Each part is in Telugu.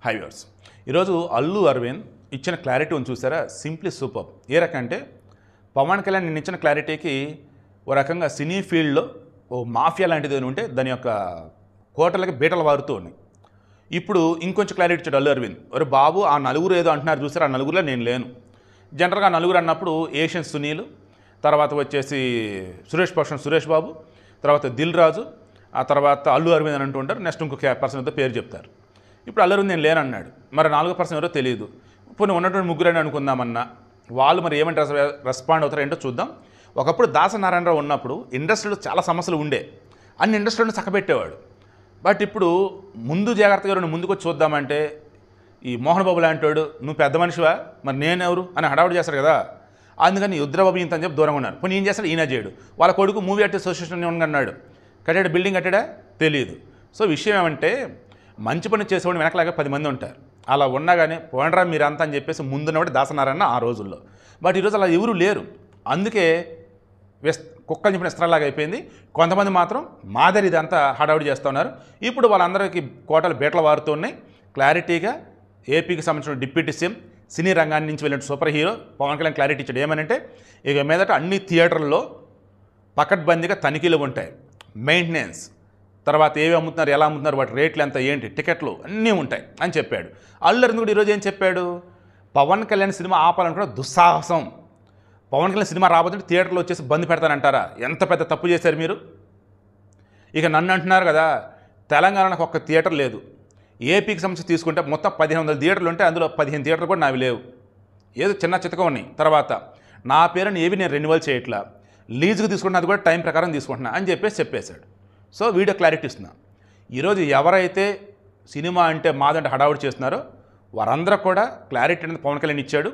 హై వ్యూవర్స్, ఈరోజు అల్లు అరవింద్ ఇచ్చిన క్లారిటీ ఉంది చూసారా, సింప్లీ సూపర్. ఏ రకం అంటే పవన్ కళ్యాణ్ నిన్న ఇచ్చిన క్లారిటీకి ఓ రకంగా సినీ ఫీల్డ్లో ఓ మాఫియా లాంటిది అని ఉంటే దాని యొక్క కోటలకి బీటలు వారుతూ ఉన్నాయి. ఇప్పుడు ఇంకొంచెం క్లారిటీ ఇచ్చాడు అల్లు అరవింద్. ఒరే బాబు, ఆ నలుగురు ఏదో అంటున్నారు చూసారు, ఆ నలుగురులో నేను లేను. జనరల్గా నలుగురు అన్నప్పుడు ఏషియన్ సునీల్, తర్వాత వచ్చేసి సురేష్ బాబు, తర్వాత దిల్ రాజు, ఆ తర్వాత అల్లు అరవింద్ అని అంటూ ఉంటారు. నెక్స్ట్ ఇంకొక పర్సన్ ఏదో పేరు చెప్తారు. ఇప్పుడు అల్లు అరవింద్ నేను లేనన్నాడు. మరి నాలుగో పర్సన్ ఎవరో తెలియదు. ఇప్పుడు ఉన్నటువంటి ముగ్గురని అనుకుందామన్నా వాళ్ళు మరి ఏమంటే రెస్పాండ్ అవుతారో ఏంటో చూద్దాం. ఒకప్పుడు దాసనారాయణరావు ఉన్నప్పుడు ఇండస్ట్రీలో చాలా సమస్యలు ఉండే, అన్ని ఇండస్ట్రీలను చక్కబెట్టేవాడు. బట్ ఇప్పుడు ముందు జాగ్రత్తగా రెండు ముందుకు వచ్చి చూద్దామంటే ఈ మోహన్ బాబు లాంటివాడు, నువ్వు పెద్ద మనిషివా, మరి నేనెవరు అని హడావుడి చేస్తారు కదా. అందుకని యుద్రబాబు ఇంత అని చెప్పి దూరంగా ఉన్నారు. పోనీ ఏం చేస్తాడు, ఈయన చేయడు. వాళ్ళ కొడుకు మూవీ ఆర్టిస్ట్ అసోసియేషన్ అన్నాడు, కట్టాడు, బిల్డింగ్ కట్టాడా తెలియదు. సో విషయం ఏమంటే మంచి పని చేసేవాడు వెనకలాగా 10 మంది ఉంటారు. అలా ఉన్నా కానీ పోండ్రా మీరంతా అని చెప్పేసి ముందున్నవాడు దాసనారాయణ ఆ రోజుల్లో. బట్ ఈరోజు అలా ఎవరు లేరు. అందుకే కుక్కలు చెప్పిన ఇస్త్రాలాగా అయిపోయింది. కొంతమంది మాత్రం మాదిరి ఇదంతా హడావుడి చేస్తూ ఉన్నారు. ఇప్పుడు వాళ్ళందరికీ కోటలు బీటలు వారుతున్నాయి. క్లారిటీగా ఏపీకి సంబంధించిన డిప్యూటీ సీఎం, సినీ రంగాన్ని నుంచి వెళ్ళిన superhero Pawan Kalyan clarity ఇచ్చాడు. ఏమనంటే ఇక మీదట అన్ని థియేటర్లలో పకడ్బందీగా తనిఖీలు ఉంటాయి, మెయింటెనెన్స్, తర్వాత ఏవి అమ్ముతున్నారు, ఎలా అమ్ముతున్నారు, వాటి రేట్లు ఎంత, ఏంటి, టికెట్లు అన్నీ ఉంటాయి అని చెప్పాడు. అల్లు అరవింద్ కూడా ఈరోజు ఏం చెప్పాడు, పవన్ కళ్యాణ్ సినిమా ఆపాలనుకున్న దుస్సాహసం. పవన్ కళ్యాణ్ సినిమా రాబోతుంటే థియేటర్లో వచ్చేసి బంద్ పెడతానంటారా? ఎంత పెద్ద తప్పు చేశారు మీరు. ఇక నన్ను అంటున్నారు కదా, తెలంగాణకు ఒక్క థియేటర్ లేదు. ఏపీకి సంబంధించి తీసుకుంటే మొత్తం 1500 థియేటర్లు ఉంటే అందులో 15 థియేటర్లు కూడా నావి లేవు, ఏదో చిన్న చితక ఉన్నాయి. తర్వాత నా పేరుని ఏవి నేను రెన్యువల్ చేయట్లా, లీజుకు తీసుకుంటున్నా, అది కూడా టైం ప్రకారం తీసుకుంటున్నా అని చెప్పేశాడు. సో వీడియో క్లారిటీ ఇస్తున్నా. ఈరోజు ఎవరైతే సినిమా అంటే మాదంటే హడావుడి చేస్తున్నారో వారందరూ కూడా క్లారిటీ అనేది పవన్ కళ్యాణ్ ఇచ్చాడు.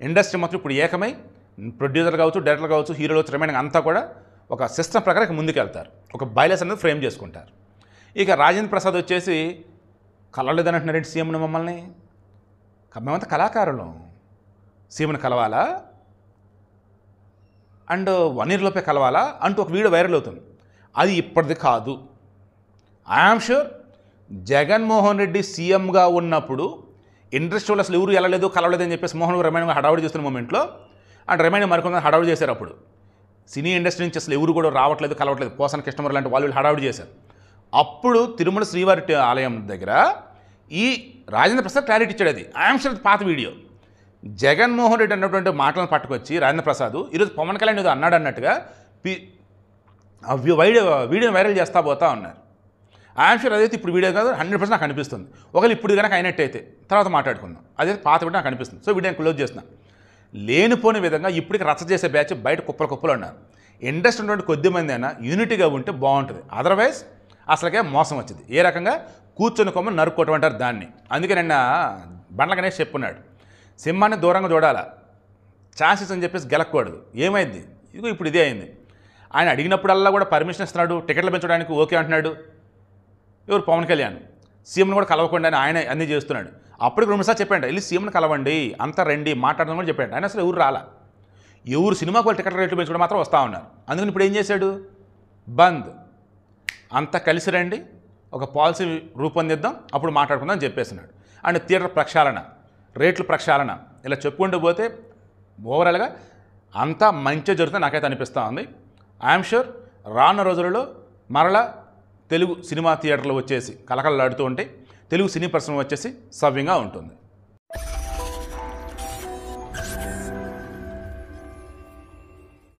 ఇండస్ట్రీ మొత్తం ఇప్పుడు ఏకమై ప్రొడ్యూసర్లు కావచ్చు, డైరెక్టర్లు కావచ్చు, హీరోలు కావచ్చు, రిమైనింగ్ అంతా కూడా ఒక సిస్టమ్ ప్రకారం ముందుకు వెళ్తారు, ఒక బైలెస్ అనేది ఫ్రేమ్ చేసుకుంటారు. ఇక రాజేంద్ర ప్రసాద్ వచ్చేసి కలవలేదని అంటున్నారేంటి సీఎంను, మమ్మల్ని మేమంతా కళాకారులు, సీఎంను కలవాలా అండ్ 1 year లోపే కలవాలా అంటూ ఒక వీడియో వైరల్ అవుతుంది. అది ఇప్పటిది కాదు. ఐఆమ్ షూర్ జగన్మోహన్ రెడ్డి సీఎంగా ఉన్నప్పుడు ఇండస్ట్రీలో అసలు ఎవరు వెళ్ళలేదు, కలవలేదని చెప్పేసి మోహన్ రిమైనింగ్ హడావుడి చేస్తున్న మూమెంట్లో అండ్ రిమైనింగ్ మరికొంత హడావుడి చేశారు. అప్పుడు సినీ ఇండస్ట్రీ నుంచి అసలు ఎవరు కూడా రావట్లేదు, కలవట్లేదు, పోసాన కృష్ణమూర్తి లాంటి వాళ్ళు హడావుడి చేశారు. అప్పుడు తిరుమల శ్రీవారి ఆలయం దగ్గర ఈ రాజేంద్ర ప్రసాద్ క్లారిటీ ఇచ్చాడు. అది ఐఆమ్ షూర్ పాత వీడియో. జగన్మోహన్ రెడ్డి అన్నటువంటి మాటలను పట్టుకొచ్చి రాజేంద్ర ప్రసాద్ ఈరోజు పవన్ కళ్యాణ్ ఏదో అన్నాడు అన్నట్టుగా వీడియో వైరల్ చేస్తా పోతా ఉన్నారు. ఐఆమ్ షూర్ అదైతే ఇప్పుడు వీడియో కాదు, 100% నాకు అనిపిస్తుంది. ఒకవేళ ఇప్పుడు కనుక అయినట్టయితే తర్వాత మాట్లాడుకుందాం. అదైతే పాత వీడియో నాకు అనిపిస్తుంది. సో వీడియో క్లోజ్ చేస్తున్నాను. లేనిపోని విధంగా ఇప్పటికి రచ్చ చేసే బ్యాచ్ బయట కుప్పలు ఉన్నారు. ఇండస్ట్రీ ఉన్నటువంటి కొద్దిమంది అయినా యూనిటీగా ఉంటే బాగుంటుంది. అదర్వైజ్ అసలుకే మోసం వచ్చింది. ఏ రకంగా కూర్చొని కొమ్మని నరుక్కోవటం అంటారు దాన్ని. అందుకే నిన్న బండ్ల గణేష్ చెప్పున్నాడు, సింహాన్ని దూరంగా చూడాలా, ఛాన్సెస్ అని చెప్పేసి గెలక్కూడదు. ఏమైంది, ఇదిగో ఇప్పుడు ఇదే అయింది. ఆయన అడిగినప్పుడల్లా కూడా పర్మిషన్ ఇస్తున్నాడు, టికెట్లు పెంచడానికి ఓకే అంటున్నాడు. ఎవరు, పవన్ కళ్యాణ్. సీఎంని కూడా కలవకుండా అని ఆయన అన్నీ చేస్తున్నాడు. అప్పటికి 2 సార్లు చెప్పాడు, వెళ్ళి సీఎంని కలవండి, అంతా రండి, మాట్లాడడం కూడా చెప్పాడు. ఆయన అసలు ఎవరు రాలా. ఎవరు సినిమాకు వాళ్ళు టికెట్ రేట్లు పెంచుకోవడం మాత్రం వస్తూ ఉన్నారు. అందుకని ఇప్పుడు ఏం చేశాడు, బంద్, అంతా కలిసి రండి, ఒక పాలసీ రూపొందిద్దాం, అప్పుడు మాట్లాడుకుందాం అని చెప్పేస్తున్నాడు. అండ్ థియేటర్ ప్రక్షాళన, రేట్లు ప్రక్షాళన, ఇలా చెప్పుకుంటూ పోతే ఓవరాల్గా అంతా మంచిగా జరుగుతుంది నాకైతే అనిపిస్తూ ఉంది. ఐఎమ్ షూర్ రానున్న రోజులలో మరలా తెలుగు సినిమా థియేటర్లు వచ్చేసి కలకలలాడుతూ ఉంటే తెలుగు సినీ పరిశ్రమ వచ్చేసి సవ్యంగా ఉంటుంది.